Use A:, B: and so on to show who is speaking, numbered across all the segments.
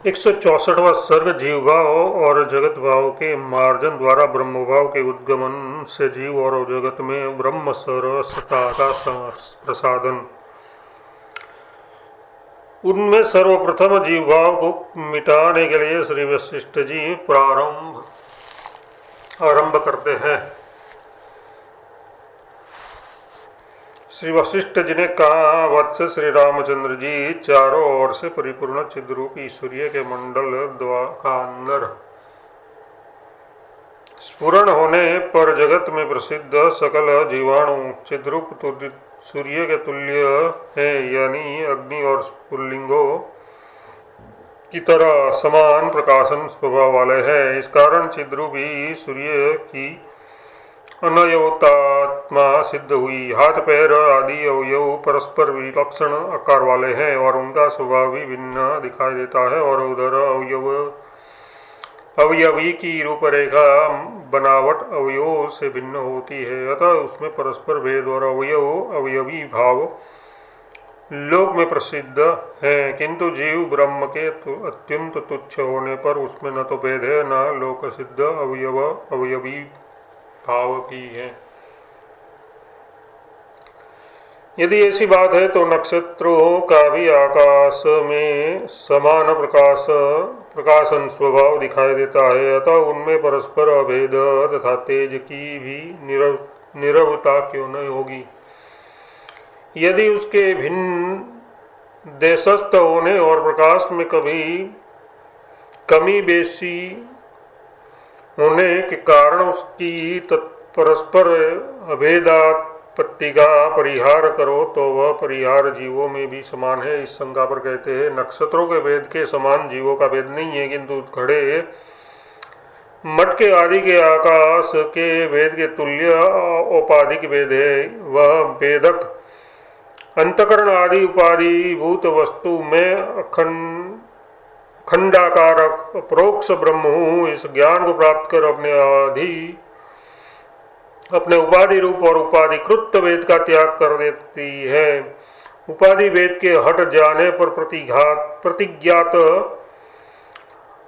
A: 164वां सर्ग जीव भाव और जगत भाव के मार्जन द्वारा ब्रह्म भाव के उद्गमन से जीव और जगत में ब्रह्म सरसता का प्रसादन। उनमें सर्वप्रथम जीव भाव को मिटाने के लिए श्री वशिष्ठ जी आरंभ करते हैं। श्री वशिष्ठ जी ने कहा, वत्स श्री रामचंद्र जी, चारों ओर से परिपूर्ण चिद्रूपी सूर्य के मंडल का अंदर स्फुरण होने पर जगत में प्रसिद्ध सकल जीवाणु चिद्रूप सूर्य के तुल्य है, यानी अग्नि और पुल्लिंगों की तरह समान प्रकाशन स्वभाव वाले हैं। इस कारण चिद्रूपी सूर्य की अनयोतात्मा सिद्ध हुई। हाथ पैर आदि अवयव परस्पर विलक्षण आकार वाले हैं और उनका स्वभाव भी भिन्न दिखाई देता है, और उधर अवयवी की रूपरेखा बनावट अवयवों से भिन्न होती है, अतः उसमें परस्पर भेद और अवयवी भाव लोक में प्रसिद्ध है। किंतु जीव ब्रह्म के अत्यंत तुच्छ होने पर उसमें न तो भेद है न लोक सिद्ध अवयवी भाव भी है। यदि ऐसी बात है तो नक्षत्रों का भी आकाश में समान प्रकाशन स्वभाव दिखाई देता है, अतः उनमें परस्पर अभेद तथा तेज की भी निरवता क्यों नहीं होगी। यदि उसके भिन्न देशस्थ होने और प्रकाश में कभी कमी बेसी होने के कारण उसकी परस्पर अभेदात्पत्ति का परिहार करो तो वह परिहार जीवों में भी समान है। इस शंका पर कहते हैं, नक्षत्रों के भेद के समान जीवों का भेद नहीं है, किंतु घड़े मटके आदि के आकाश के भेद के तुल्य औपाधिक भेद है। वह भेदक अंतकरण आदि उपाधिभूत वस्तु में खंडाकार परोक्ष ब्रह्म हूँ। इस ज्ञान को प्राप्त कर अपने उपाधि रूप और उपाधिकृत वेद का त्याग कर देती है। उपाधि वेद के हट जाने पर प्रतिज्ञात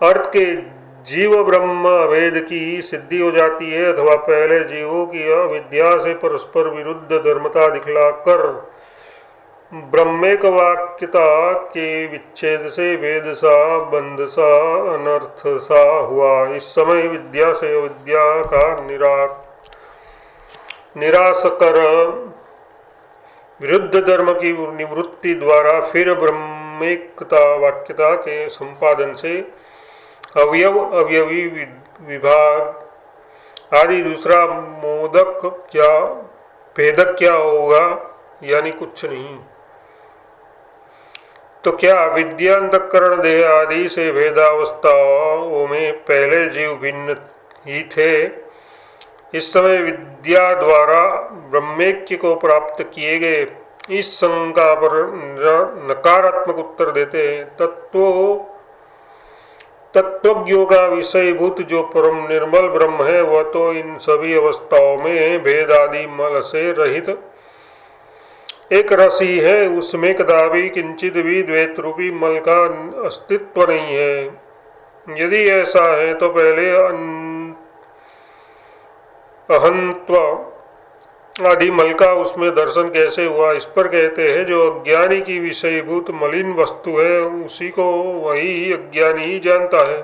A: अर्थ के जीव ब्रह्म वेद की सिद्धि हो जाती है, अथवा पहले जीवों की अविद्या से परस्पर विरुद्ध धर्मता दिखलाकर ब्रह्मेक वाक्यता के विच्छेद से वेद सा बंध सा अनर्थ सा हुआ। इस समय विद्या से अविद्या का निराश कर विरुद्ध धर्म की निवृत्ति द्वारा फिर ब्रह्मेकता वाक्यता के संपादन से अवयवी विभाग आदि दूसरा मोदक क्या भेदक क्या होगा, यानी कुछ नहीं। तो क्या विद्यांतकरण देह आदि से भेदावस्थाओं में पहले जीव भिन्न ही थे। इस समय विद्या द्वारा ब्रह्मैक्य को प्राप्त किए गए इस शंका पर नकारात्मक उत्तर देते हैं। तत्वज्ञों का विषयभूत जो परम निर्मल ब्रह्म है, वह तो इन सभी अवस्थाओं में भेद आदि मल से रहित एक रसी है। उसमें कदापि किंचित भी द्वैत रूपी मल का अस्तित्व नहीं है। यदि ऐसा है तो पहले अहंत्व आदि मल का उसमें दर्शन कैसे हुआ। इस पर कहते हैं, जो अज्ञानी की विषयभूत मलिन वस्तु है उसी को वही अज्ञानी ही जानता है।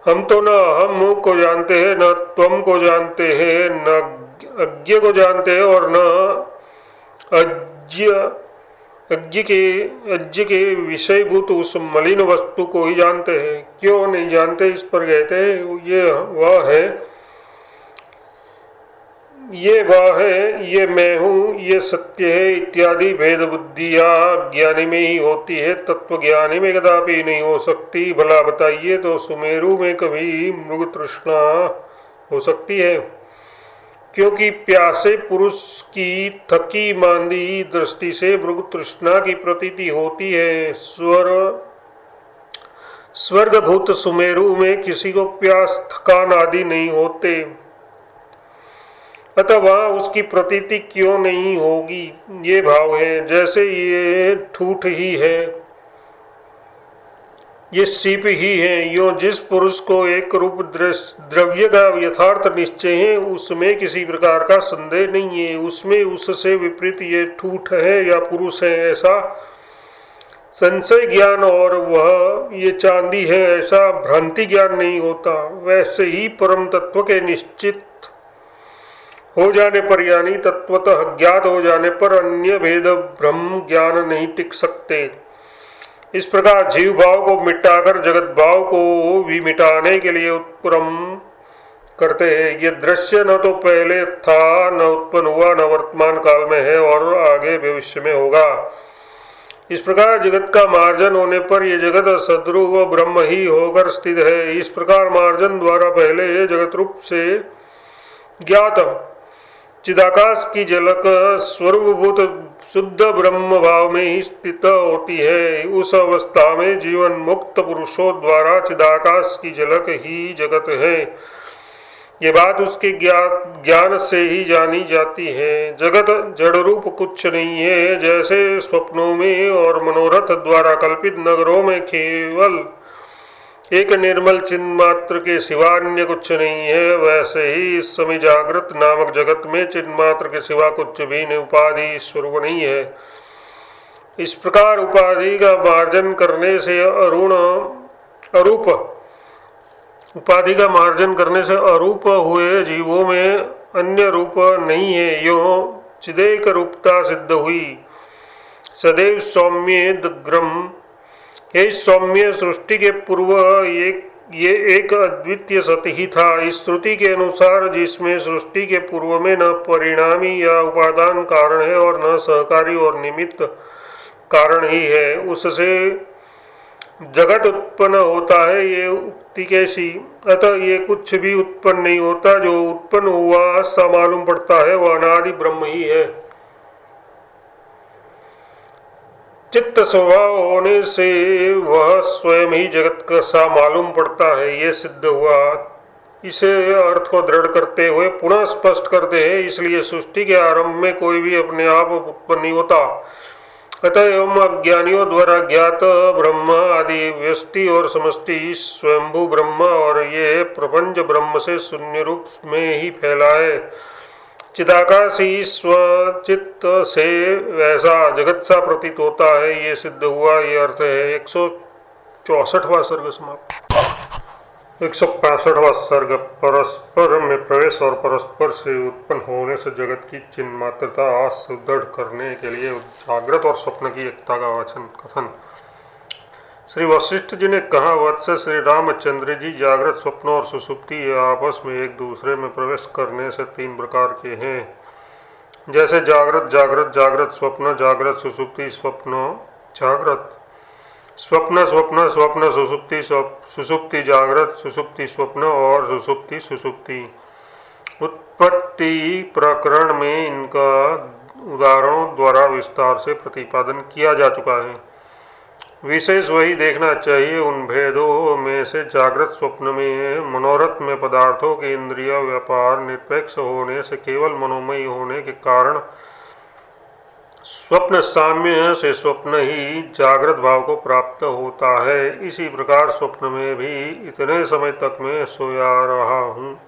A: हम तो न हम को जानते हैं, न त्वम को जानते हैं, न अज्ञ को जानते हैं और न अज्ञ के विषयभूत उस मलिन वस्तु को ही जानते हैं। क्यों नहीं जानते, इस पर कहते हैं, ये वह है, ये मैं हूँ, ये सत्य है इत्यादि भेद बुद्धियाँ ज्ञानी में ही होती है, तत्व ज्ञानी में कदापि नहीं हो सकती। भला बताइए तो सुमेरु में कभी मृग तृष्णा हो सकती है, क्योंकि प्यासे पुरुष की थकी मांदी दृष्टि से मृग तृष्णा की प्रतीति होती है। स्वर्गभूत सुमेरु में किसी को प्यास थकान आदि नहीं होते, अतः वहाँ उसकी प्रतीति क्यों नहीं होगी। ये भाव है, जैसे ये ठूठ ही है। ये सीप ही है। यो जिस पुरुष को एक रूप द्रव्य का यथार्थ निश्चय है उसमें किसी प्रकार का संदेह नहीं है। उसमें उससे विपरीत ये ठूठ है या पुरुष है ऐसा संशय ज्ञान और वह ये चांदी है ऐसा भ्रांति ज्ञान नहीं होता। वैसे ही परम तत्व के निश्चित हो जाने पर यानी तत्वतः ज्ञात हो जाने पर अन्य भेद ब्रह्म ज्ञान नहीं टिक सकते। इस प्रकार जीव भाव को मिटाकर जगत भाव को भी मिटाने के लिए उत्पन्न करते हैं। ये दृश्य न तो पहले था न उत्पन्न हुआ न वर्तमान काल में है और आगे भविष्य में होगा। इस प्रकार जगत का मार्जन होने पर यह जगत सद्रूप ब्रह्म ही होकर स्थित है। इस प्रकार मार्जन द्वारा पहले ये जगत रूप से ज्ञात चिदाकाश की झलक स्वरूपभूत शुद्ध ब्रह्म भाव में ही स्थित होती है। उस अवस्था में जीवन मुक्त पुरुषों द्वारा चिदाकाश की झलक ही जगत है। ये बात उसके ज्ञान से ही जानी जाती है। जगत जड़ रूप कुछ नहीं है। जैसे स्वप्नों में और मनोरथ द्वारा कल्पित नगरों में केवल एक निर्मल चिन्ह मात्र के सिवा अन्य कुछ नहीं है, वैसे ही इस समय जागृत नामक जगत में चिन्ह मात्र के सिवा कुछ भी नहीं, उपाधि स्वरूप नहीं है। इस प्रकार उपाधि का मार्जन करने से उपाधि का मार्जन करने से अरूप हुए जीवों में अन्य रूप नहीं है। यो चिदेक रूपता सिद्ध हुई। सदैव सौम्य दग्रम। ये सौम्य सृष्टि के पूर्व ये एक अद्वितीय सत्य ही था। इस श्रुति के अनुसार जिसमें सृष्टि के पूर्व में न परिणामी या उपादान कारण है और न सहकारी और निमित्त कारण ही है, उससे जगत उत्पन्न होता है। ये उक्ति कैसी? अतः ये कुछ भी उत्पन्न नहीं होता। जो उत्पन्न हुआ सा मालूम पड़ता है वह अनादि ब्रह्म ही है। चित्त स्वभाव होने से वह स्वयं ही जगत का सा मालूम पड़ता है। ये सिद्ध हुआ। इसे अर्थ को दृढ़ करते हुए पुनः स्पष्ट करते हैं। इसलिए सृष्टि के आरंभ में कोई भी अपने आप उत्पन्न नहीं होता। अतः एवं अज्ञानियों द्वारा ज्ञात ब्रह्म आदि व्यष्टि और समष्टि स्वयंभू ब्रह्म और ये प्रपंच ब्रह्म से शून्य रूप में ही फैला है। चिदाकाश ही स्वचित्त से वैसा जगत सा प्रतीत होता है। ये सिद्ध हुआ। ये अर्थ है 164वां सर्ग समाप्त। 165वां सर्ग परस्पर में प्रवेश और परस्पर से उत्पन्न होने से जगत की चिन्ह मात्रता सुदृढ़ करने के लिए जागृत और स्वप्न की एकता का वचन कथन। श्री वशिष्ठ जी ने कहा, वत्स श्री रामचंद्र जी, जागृत स्वप्न और सुसुप्ति आपस में एक दूसरे में प्रवेश करने से तीन प्रकार के हैं। जैसे जागृत जागृत जागृत स्वप्न, जागृत सुसुप्ति स्वप्न जागृत, स्वप्न स्वप्न स्वप्न सुसुप्ति सुसुप्ति जागृत, सुसुप्ति स्वप्न और सुसुप्ति सुसुप्ति। उत्पत्ति प्रकरण में इनका उदाहरणों द्वारा विस्तार से प्रतिपादन किया जा चुका है। विशेष वही देखना चाहिए उन भेदों में से जागृत स्वप्न में मनोरथ में पदार्थों के इंद्रिय व्यापार निरपेक्ष होने से केवल मनोमय होने के कारण स्वप्न साम्य से स्वप्न ही जागृत भाव को प्राप्त होता है। इसी प्रकार स्वप्न में भी इतने समय तक मैं सोया रहा हूँ,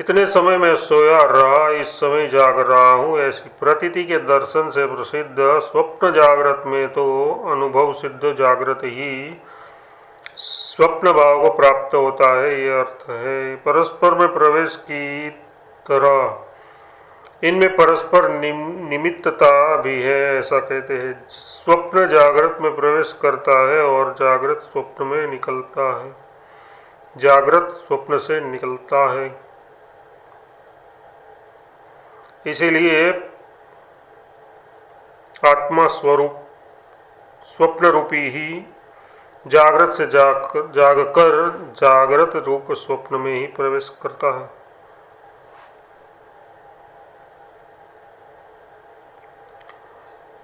A: इतने समय मैं सोया रहा, इस समय जाग रहा हूँ, ऐसी प्रतीति के दर्शन से प्रसिद्ध स्वप्न जागृत में तो अनुभव सिद्ध जागृत ही स्वप्न भाव को प्राप्त होता है। ये अर्थ है। परस्पर में प्रवेश की तरह इनमें परस्पर निमित्तता भी है, ऐसा कहते हैं। स्वप्न जागृत में प्रवेश करता है और जागृत स्वप्न में निकलता है, जागृत स्वप्न से निकलता है। इसीलिए आत्मा स्वरूप स्वप्न रूपी ही जागृत से जागकर जागृत रूप स्वप्न में ही प्रवेश करता है।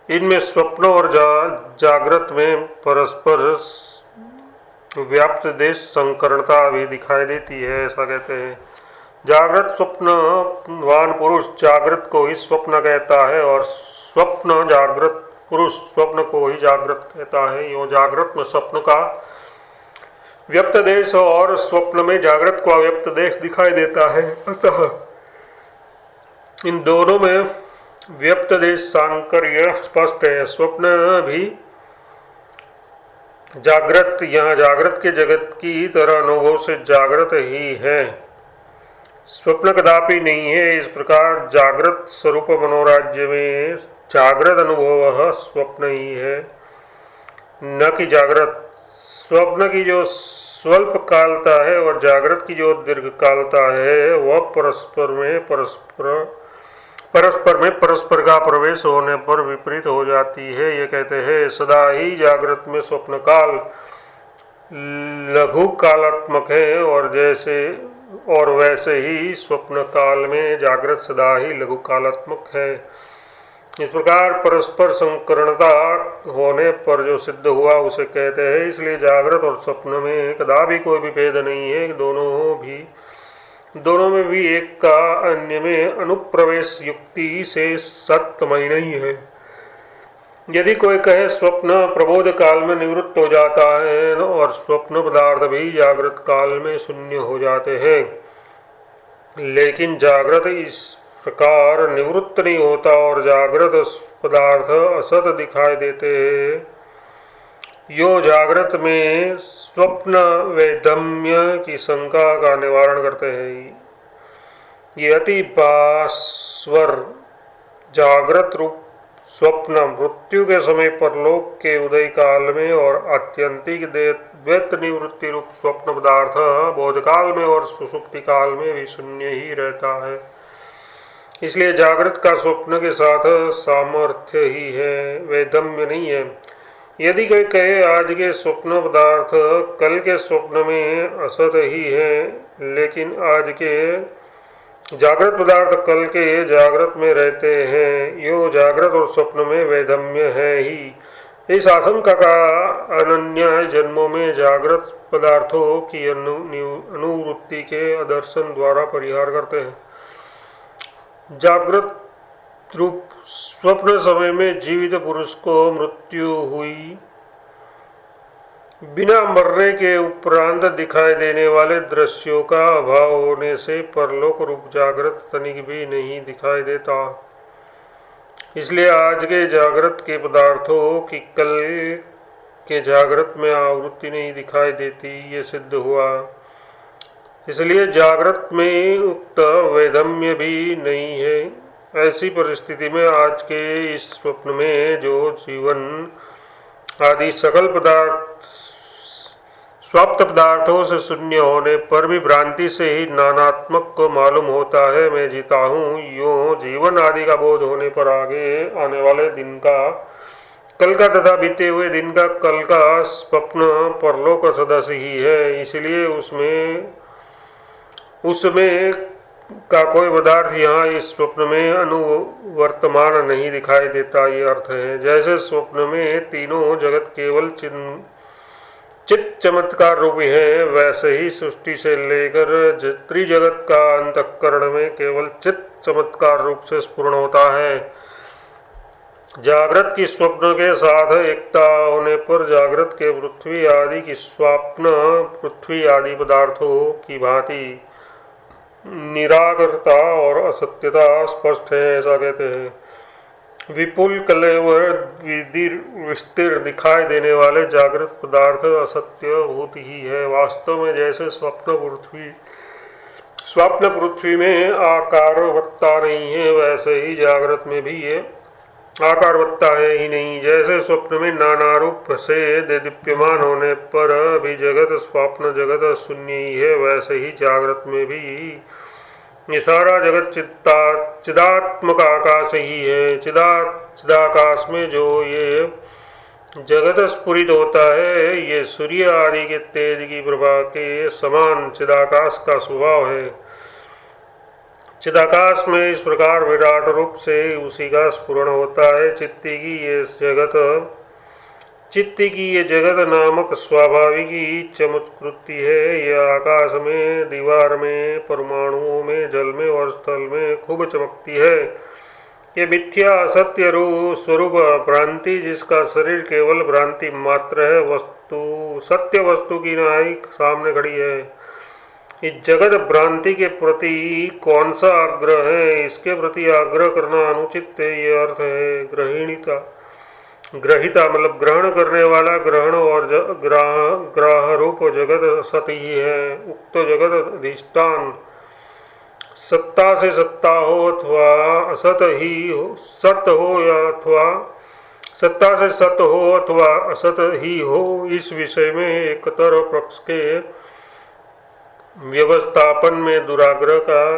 A: इनमें स्वप्न और जागृत में परस्पर व्याप्त देश संकरणता भी दिखाई देती है, ऐसा कहते हैं। जागृत स्वप्नवान पुरुष जागृत को ही स्वप्न कहता है और स्वप्न जागृत पुरुष स्वप्न को ही जागृत कहता है। यो जागृत में स्वप्न का व्यक्त देश और स्वप्न में जागृत का व्यक्त देश दिखाई देता है। अतः इन दोनों में व्यक्त देश सांकर्य स्पष्ट है। स्वप्न भी जागृत, यहाँ जागृत के जगत की तरह अनुभव से जागृत ही है, स्वप्न कदापि नहीं है। इस प्रकार जागृत स्वरूप मनोराज्य में जागृत अनुभव स्वप्न ही है, न कि जागृत। स्वप्न की जो स्वल्प कालता है और जागृत की जो दीर्घ कालता है वह परस्पर का प्रवेश होने पर विपरीत हो जाती है। ये कहते हैं सदा ही जागृत में स्वप्न काल लघु कालात्मक है और वैसे ही स्वप्न काल में जागृत सदा ही लघु कालात्मक है। इस प्रकार परस्पर संकरणता होने पर जो सिद्ध हुआ उसे कहते हैं। इसलिए जागृत और स्वप्न में कदापि कोई भी भेद नहीं है, दोनों में भी एक का अन्य में अनुप्रवेश युक्ति से सत्यमय नहीं है। यदि कोई कहे स्वप्न प्रबोध काल में निवृत्त हो जाता है और स्वप्न पदार्थ भी जागृत काल में शून्य हो जाते हैं, लेकिन जागृत इस प्रकार निवृत्त नहीं होता और जागृत पदार्थ असत दिखाई देते हैं। यो जागृत में स्वप्न वैधम्य की शंका का निवारण करते हैं। ये अति भास्वर जागृत रूप स्वप्न मृत्यु के समय परलोक के उदय काल में और आत्यंतिक द्वैत निवृत्ति रूप स्वप्न पदार्थ बोधकाल में और सुषुप्ति काल में भी शून्य ही रहता है। इसलिए जागृत का स्वप्न के साथ सामर्थ्य ही है, वैधम्य नहीं है। यदि कोई कहे आज के स्वप्न पदार्थ कल के स्वप्न में असत ही है, लेकिन आज के जागृत पदार्थ कल के जागृत में रहते हैं, यो जागृत और स्वप्न में वैधम्य है ही। इस आशंका का अनन्य जन्मों में जागृत पदार्थों की अनुवृत्ति के आदर्शन द्वारा परिहार करते हैं। जागृत रूप स्वप्न समय में जीवित पुरुष को मृत्यु हुई बिना मरने के उपरांत दिखाई देने वाले दृश्यों का अभाव होने से परलोक रूप जागृत तनिक भी नहीं दिखाई देता। इसलिए आज के जागृत के पदार्थों की कल के जागृत में आवृत्ति नहीं दिखाई देती, ये सिद्ध हुआ। इसलिए जागृत में उक्त वैधम्य भी नहीं है। ऐसी परिस्थिति में आज के इस स्वप्न में जो जीवन आदि सकल पदार्थ स्वाप्त पदार्थों से शून्य होने पर भी भ्रांति से ही नानात्मक को मालूम होता है मैं जीता हूँ, यो जीवन आदि का बोध होने पर आगे आने वाले दिन का कल का तथा बीते हुए दिन का कल का स्वप्न परलोक सदस्य ही है। इसलिए उसमें का कोई पदार्थ यहाँ इस स्वप्न में अनुवर्तमान नहीं दिखाई देता, ये अर्थ है। जैसे स्वप्न में तीनों जगत केवल चित्त चमत्कार रूप है, वैसे ही सृष्टि से लेकर त्रिजगत का अंतःकरण में केवल चित्त चमत्कार रूप से स्फुरण होता है। जागृत की स्वप्न के साथ एकता होने पर जागृत के पृथ्वी आदि की स्वप्न पृथ्वी आदि पदार्थों की भांति निराकरता और असत्यता स्पष्ट है, ऐसा कहते हैं। विपुल कलेवर विस्तीर्ण दिखाई देने वाले जागृत पदार्थ असत्य भूत ही है। वास्तव में जैसे स्वप्न पृथ्वी में आकारवत्ता नहीं है, वैसे ही जागृत में भी ये आकारवत्ता है ही नहीं। जैसे स्वप्न में नाना रूप से दीप्यमान होने पर भी जगत स्वप्न जगत शून्य ही है, वैसे ही जागृत में भी ये सारा जगत चिदात्मक आकाश ही है। चिदाकाश में जो ये जगत स्फुरित होता है, ये सूर्य आदि के तेज की प्रभा के समान चिदाकाश का स्वभाव है। चिदाकाश में इस प्रकार विराट रूप से उसी का स्फुरण होता है। चित्ती की ये जगत नामक स्वाभाविक ही चमत्कृति है। यह आकाश में, दीवार में, परमाणुओं में, जल में और स्थल में खूब चमकती है। ये मिथ्या असत्य स्वरूप भ्रांति, जिसका शरीर केवल भ्रांति मात्र है, वस्तु सत्य वस्तु की नाई सामने खड़ी है। इस जगत भ्रांति के प्रति कौन सा आग्रह है? इसके प्रति आग्रह करना अनुचित है, ये अर्थ है। ग्रहिता मतलब ग्रहण करने वाला, ग्रहण और ग्राह रूप जगत सत ही है। उक्त जगत अधिष्ठान सत्ता से सत्ता हो अथवा असत ही हो, सत हो या अथवा सत्ता से सत हो अथवा असत ही हो, इस विषय में एकतर पक्ष के व्यवस्थापन में दुराग्रह का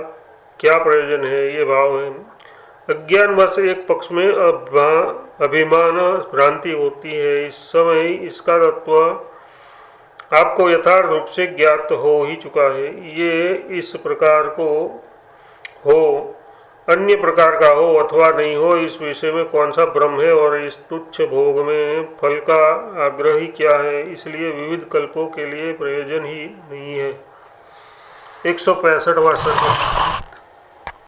A: क्या प्रयोजन है? ये भाव है। अज्ञानवश एक पक्ष में अभिमान भ्रांति होती है। इस समय इसका तत्व आपको यथार्थ रूप से ज्ञात हो ही चुका है। ये इस प्रकार को हो, अन्य प्रकार का हो अथवा नहीं हो, इस विषय में कौन सा भ्रम है? और इस तुच्छ भोग में फल का आग्रह ही क्या है? इसलिए विविध कल्पों के लिए प्रयोजन ही नहीं है। 165वां श्लोक।